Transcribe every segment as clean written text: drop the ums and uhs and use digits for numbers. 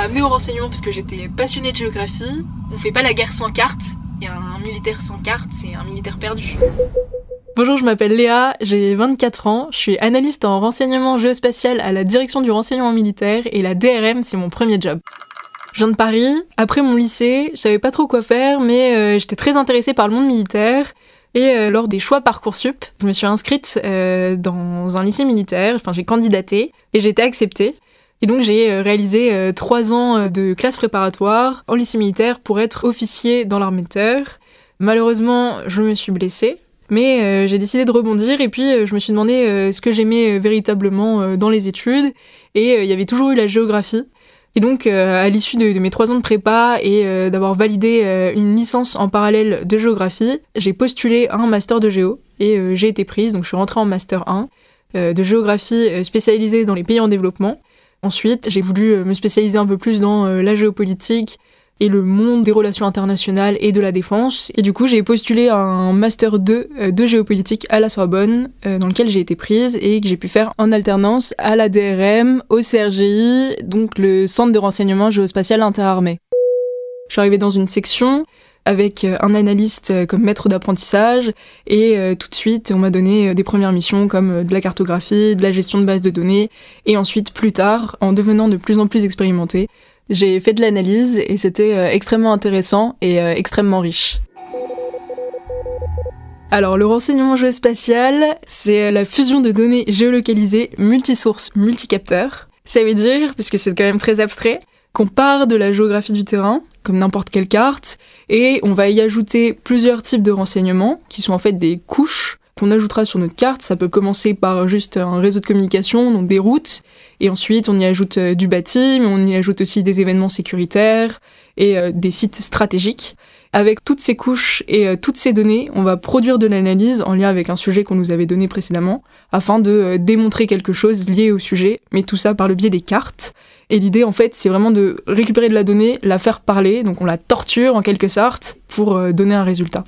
amenée au renseignement parce que j'étais passionnée de géographie. On fait pas la guerre sans carte, et un militaire sans carte, c'est un militaire perdu. Bonjour, je m'appelle Léa, j'ai 24 ans, je suis analyste en renseignement géospatial à la direction du renseignement militaire et la DRM, c'est mon premier job. Je viens de Paris, après mon lycée, je savais pas trop quoi faire, mais j'étais très intéressée par le monde militaire. Et lors des choix Parcoursup, je me suis inscrite dans un lycée militaire, enfin j'ai candidaté et j'ai été acceptée. Et donc j'ai réalisé 3 ans de classe préparatoire en lycée militaire pour être officier dans l'armée de terre. Malheureusement, je me suis blessée, mais j'ai décidé de rebondir et puis je me suis demandé ce que j'aimais véritablement dans les études. Et il y avait toujours eu la géographie. Et donc, à l'issue de mes 3 ans de prépa et d'avoir validé une licence en parallèle de géographie, j'ai postulé à un master de géo et j'ai été prise. Donc, je suis rentrée en master 1 de géographie spécialisée dans les pays en développement. Ensuite, j'ai voulu me spécialiser un peu plus dans la géopolitique et le monde des relations internationales et de la défense. Et du coup, j'ai postulé à un Master 2 de géopolitique à la Sorbonne, dans lequel j'ai été prise et que j'ai pu faire en alternance à la DRM, au CRGI, donc le Centre de renseignement géospatial interarmées. Je suis arrivée dans une section avec un analyste comme maître d'apprentissage et tout de suite, on m'a donné des premières missions comme de la cartographie, de la gestion de bases de données et ensuite, plus tard, en devenant de plus en plus expérimentée, j'ai fait de l'analyse et c'était extrêmement intéressant et extrêmement riche. Alors, le renseignement géospatial, c'est la fusion de données géolocalisées multisources, multicapteurs. Ça veut dire, puisque c'est quand même très abstrait, qu'on part de la géographie du terrain, comme n'importe quelle carte, et on va y ajouter plusieurs types de renseignements, qui sont en fait des couches qu'on ajoutera sur notre carte. Ça peut commencer par juste un réseau de communication, donc des routes, et ensuite on y ajoute du bâti, mais on y ajoute aussi des événements sécuritaires et des sites stratégiques. Avec toutes ces couches et toutes ces données, on va produire de l'analyse en lien avec un sujet qu'on nous avait donné précédemment, afin de démontrer quelque chose lié au sujet, mais tout ça par le biais des cartes. Et l'idée, en fait, c'est vraiment de récupérer de la donnée, la faire parler, donc on la torture en quelque sorte, pour donner un résultat.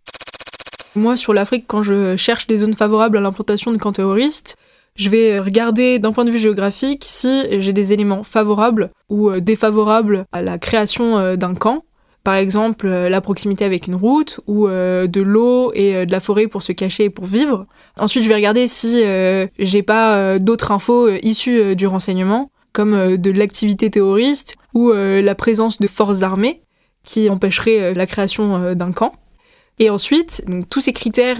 Moi, sur l'Afrique, quand je cherche des zones favorables à l'implantation de camps terroristes, je vais regarder d'un point de vue géographique si j'ai des éléments favorables ou défavorables à la création d'un camp. Par exemple, la proximité avec une route ou de l'eau et de la forêt pour se cacher et pour vivre. Ensuite, je vais regarder si j'ai pas d'autres infos issues du renseignement, comme de l'activité terroriste ou la présence de forces armées qui empêcheraient la création d'un camp. Et ensuite, donc, tous ces critères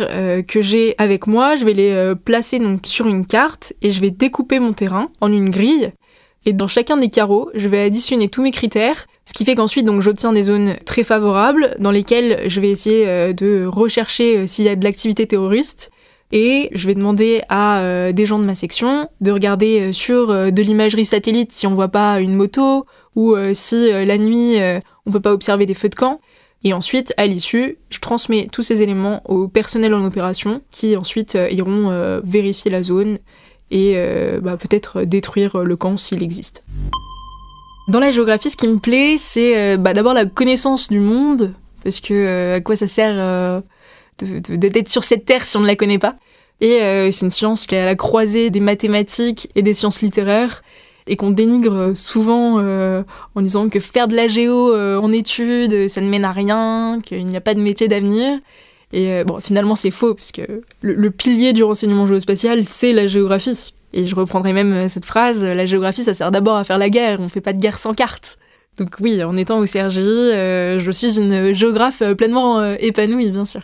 que j'ai avec moi, je vais les placer donc, sur une carte et je vais découper mon terrain en une grille. Et dans chacun des carreaux, je vais additionner tous mes critères, ce qui fait qu'ensuite donc, j'obtiens des zones très favorables dans lesquelles je vais essayer de rechercher s'il y a de l'activité terroriste. Et je vais demander à des gens de ma section de regarder sur de l'imagerie satellite si on voit pas une moto ou si la nuit on peut pas observer des feux de camp. Et ensuite, à l'issue, je transmets tous ces éléments au personnel en opération qui ensuite iront vérifier la zone et peut-être détruire le camp s'il existe. Dans la géographie, ce qui me plaît, c'est d'abord la connaissance du monde, parce que à quoi ça sert d'être sur cette terre si on ne la connaît pas. Et c'est une science qui est à la croisée des mathématiques et des sciences littéraires, et qu'on dénigre souvent en disant que faire de la géo en études, ça ne mène à rien, qu'il n'y a pas de métier d'avenir. Et finalement, c'est faux, parce que le pilier du renseignement géospatial, c'est la géographie. Et je reprendrai même cette phrase, la géographie, ça sert d'abord à faire la guerre, on fait pas de guerre sans carte. Donc oui, en étant au CRGI, je suis une géographe pleinement épanouie, bien sûr.